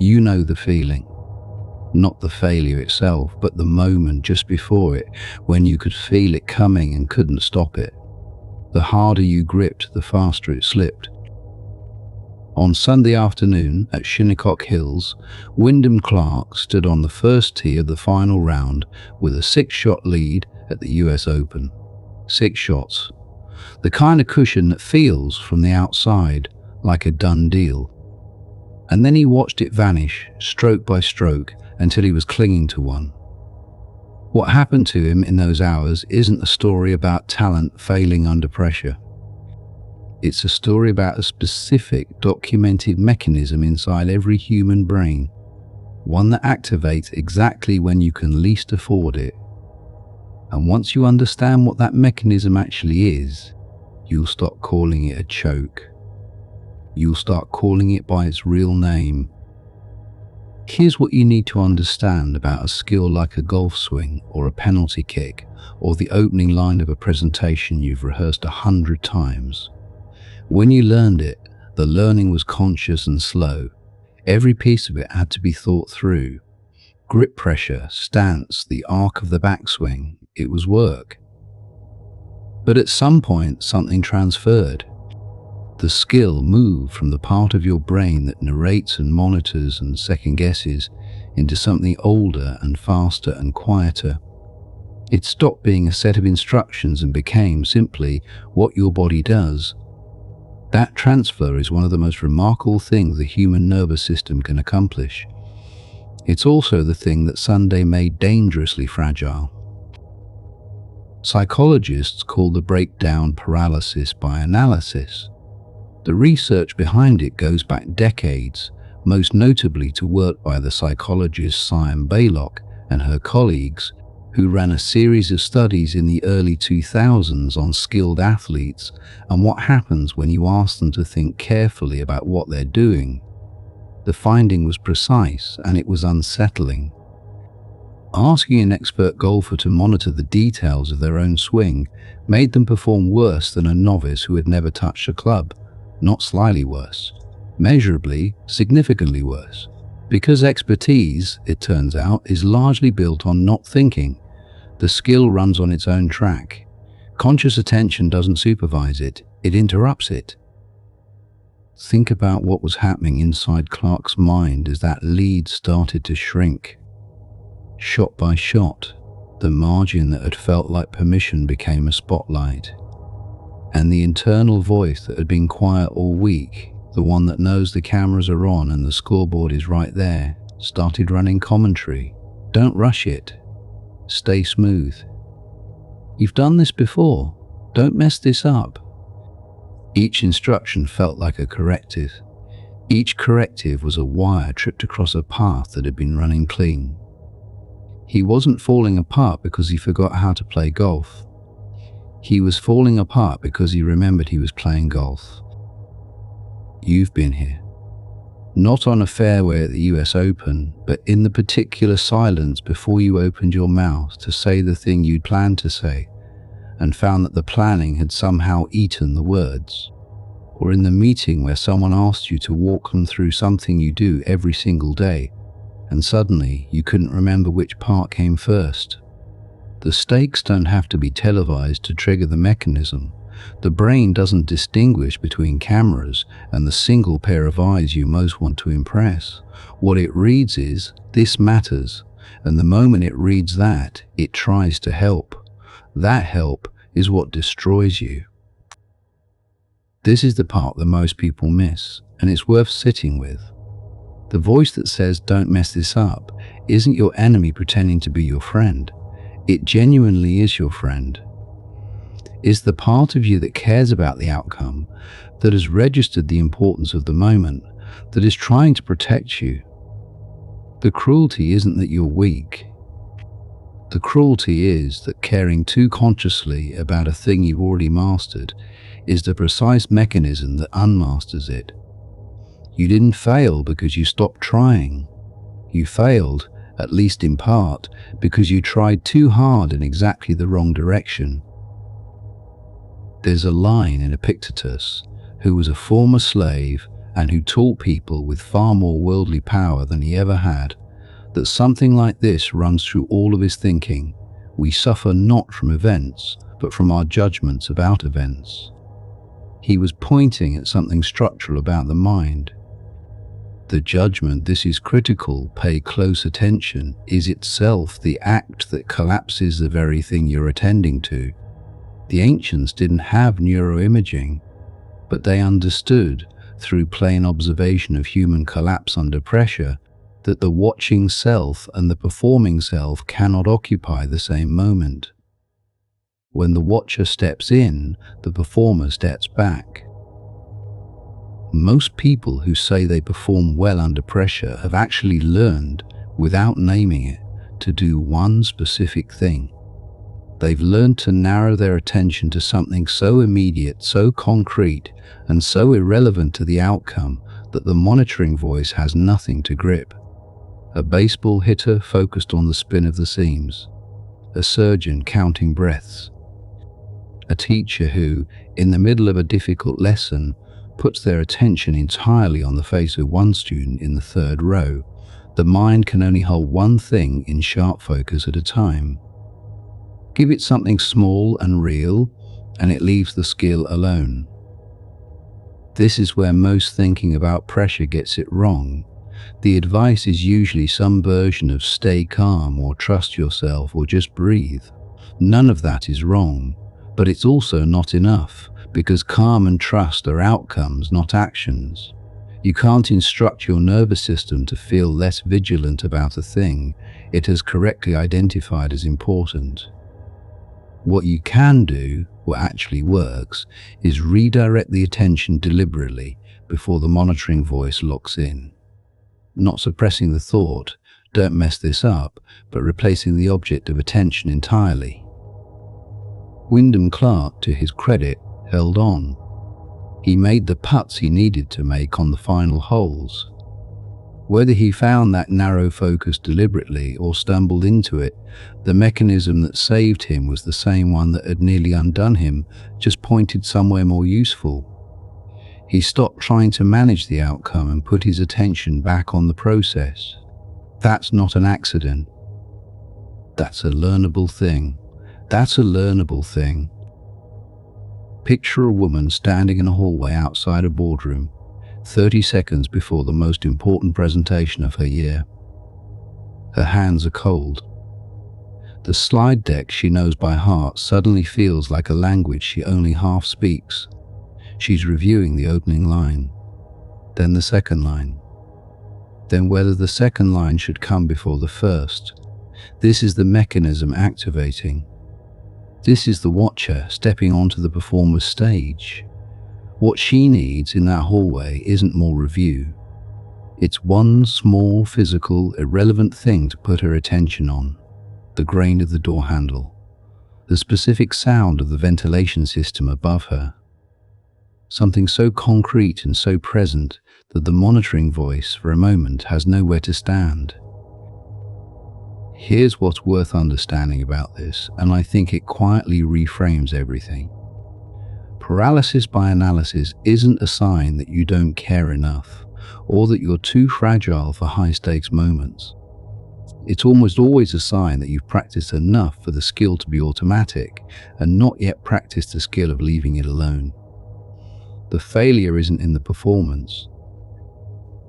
You know the feeling. Not the failure itself, but the moment just before it, when you could feel it coming and couldn't stop it. The harder you gripped, the faster it slipped. On Sunday afternoon at Shinnecock Hills, Wyndham Clark stood on the first tee of the final round with a 6-shot lead at the US Open. 6 shots. The kind of cushion that feels, from the outside, like a done deal. And then he watched it vanish, stroke by stroke, until he was clinging to one. What happened to him in those hours isn't a story about talent failing under pressure. It's a story about a specific, documented mechanism inside every human brain, one that activates exactly when you can least afford it. And once you understand what that mechanism actually is, you'll stop calling it a choke. You'll start calling it by its real name. Here's what you need to understand about a skill like a golf swing or a penalty kick or the opening line of a presentation you've rehearsed 100 times. When you learned it, the learning was conscious and slow. Every piece of it had to be thought through. Grip pressure, stance, the arc of the backswing, it was work. But at some point, something transferred. The skill moved from the part of your brain that narrates and monitors and second guesses into something older and faster and quieter. It stopped being a set of instructions and became simply what your body does. That transfer is one of the most remarkable things the human nervous system can accomplish. It's also the thing that Sunday made dangerously fragile. Psychologists call the breakdown paralysis by analysis. The research behind it goes back decades, most notably to work by the psychologist Sian Beilock and her colleagues, who ran a series of studies in the early 2000s on skilled athletes and what happens when you ask them to think carefully about what they're doing. The finding was precise and it was unsettling. Asking an expert golfer to monitor the details of their own swing made them perform worse than a novice who had never touched a club. Not slightly worse, measurably, significantly worse. Because expertise, it turns out, is largely built on not thinking. The skill runs on its own track. Conscious attention doesn't supervise it, it interrupts it. Think about what was happening inside Clark's mind as that lead started to shrink. Shot by shot, the margin that had felt like permission became a spotlight. And the internal voice that had been quiet all week, the one that knows the cameras are on and the scoreboard is right there, started running commentary. Don't rush it. Stay smooth. You've done this before. Don't mess this up. Each instruction felt like a corrective. Each corrective was a wire tripped across a path that had been running clean. He wasn't falling apart because he forgot how to play golf. He was falling apart because he remembered he was playing golf. You've been here. Not on a fairway at the US Open, but in the particular silence before you opened your mouth to say the thing you'd planned to say, and found that the planning had somehow eaten the words. Or in the meeting where someone asked you to walk them through something you do every single day, and suddenly you couldn't remember which part came first. The stakes don't have to be televised to trigger the mechanism. The brain doesn't distinguish between cameras and the single pair of eyes you most want to impress. What it reads is, this matters, and the moment it reads that, it tries to help. That help is what destroys you. This is the part that most people miss, and it's worth sitting with. The voice that says, don't mess this up, isn't your enemy pretending to be your friend. It genuinely is your friend. It's the part of you that cares about the outcome, that has registered the importance of the moment, that is trying to protect you. The cruelty isn't that you're weak. The cruelty is that caring too consciously about a thing you've already mastered is the precise mechanism that unmasters it. You didn't fail because you stopped trying. You failed, at least in part, because you tried too hard in exactly the wrong direction. There's a line in Epictetus, who was a former slave and who taught people with far more worldly power than he ever had, that something like this runs through all of his thinking. We suffer not from events, but from our judgments about events. He was pointing at something structural about the mind. The judgment, this is critical, pay close attention, is itself the act that collapses the very thing you're attending to. The ancients didn't have neuroimaging, but they understood, through plain observation of human collapse under pressure, that the watching self and the performing self cannot occupy the same moment. When the watcher steps in, the performer steps back. Most people who say they perform well under pressure have actually learned, without naming it, to do one specific thing. They've learned to narrow their attention to something so immediate, so concrete, and so irrelevant to the outcome that the monitoring voice has nothing to grip. A baseball hitter focused on the spin of the seams. A surgeon counting breaths. A teacher who, in the middle of a difficult lesson, puts their attention entirely on the face of one student in the third row. The mind can only hold one thing in sharp focus at a time. Give it something small and real, and it leaves the skill alone. This is where most thinking about pressure gets it wrong. The advice is usually some version of stay calm or trust yourself or just breathe. None of that is wrong, but it's also not enough, because calm and trust are outcomes, not actions. You can't instruct your nervous system to feel less vigilant about a thing it has correctly identified as important. What you can do, what actually works, is redirect the attention deliberately before the monitoring voice locks in. Not suppressing the thought, don't mess this up, but replacing the object of attention entirely. Wyndham Clark, to his credit, held on. He made the putts he needed to make on the final holes. Whether he found that narrow focus deliberately or stumbled into it, the mechanism that saved him was the same one that had nearly undone him, just pointed somewhere more useful. He stopped trying to manage the outcome and put his attention back on the process. That's not an accident. That's a learnable thing. That's a learnable thing. Picture a woman standing in a hallway outside a boardroom, 30 seconds before the most important presentation of her year. Her hands are cold. The slide deck she knows by heart suddenly feels like a language she only half speaks. She's reviewing the opening line, then the second line, then whether the second line should come before the first. This is the mechanism activating. This is the watcher stepping onto the performer's stage. What she needs in that hallway isn't more review. It's one small, physical, irrelevant thing to put her attention on. The grain of the door handle. The specific sound of the ventilation system above her. Something so concrete and so present that the monitoring voice, for a moment, has nowhere to stand. Here's what's worth understanding about this, and I think it quietly reframes everything. Paralysis by analysis isn't a sign that you don't care enough, or that you're too fragile for high-stakes moments. It's almost always a sign that you've practiced enough for the skill to be automatic, and not yet practiced the skill of leaving it alone. The failure isn't in the performance.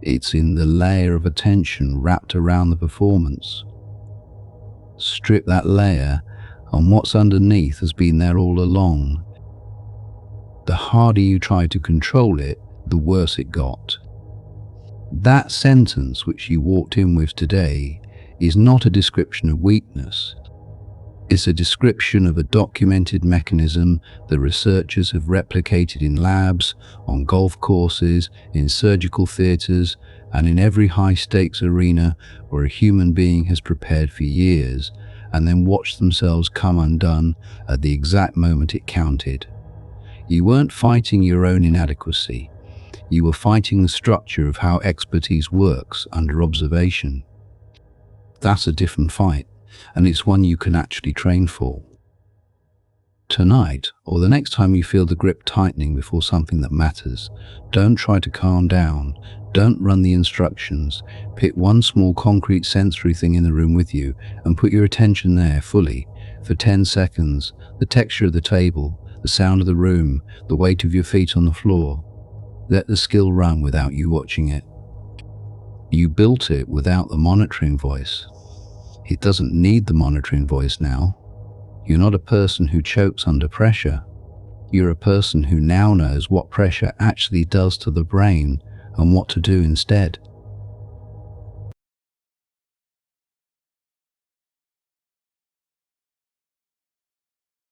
It's in the layer of attention wrapped around the performance. Strip that layer, and what's underneath has been there all along. The harder you tried to control it, the worse it got. That sentence which you walked in with today is not a description of weakness. It's a description of a documented mechanism that researchers have replicated in labs, on golf courses, in surgical theaters, and in every high-stakes arena where a human being has prepared for years and then watched themselves come undone at the exact moment it counted. You weren't fighting your own inadequacy. You were fighting the structure of how expertise works under observation. That's a different fight, and it's one you can actually train for. Tonight, or the next time you feel the grip tightening before something that matters, don't try to calm down. Don't run the instructions. Pick one small concrete sensory thing in the room with you and put your attention there fully for 10 seconds. The texture of the table, the sound of the room, the weight of your feet on the floor. Let the skill run without you watching it. You built it without the monitoring voice. It doesn't need the monitoring voice now. You're not a person who chokes under pressure. You're a person who now knows what pressure actually does to the brain and what to do instead.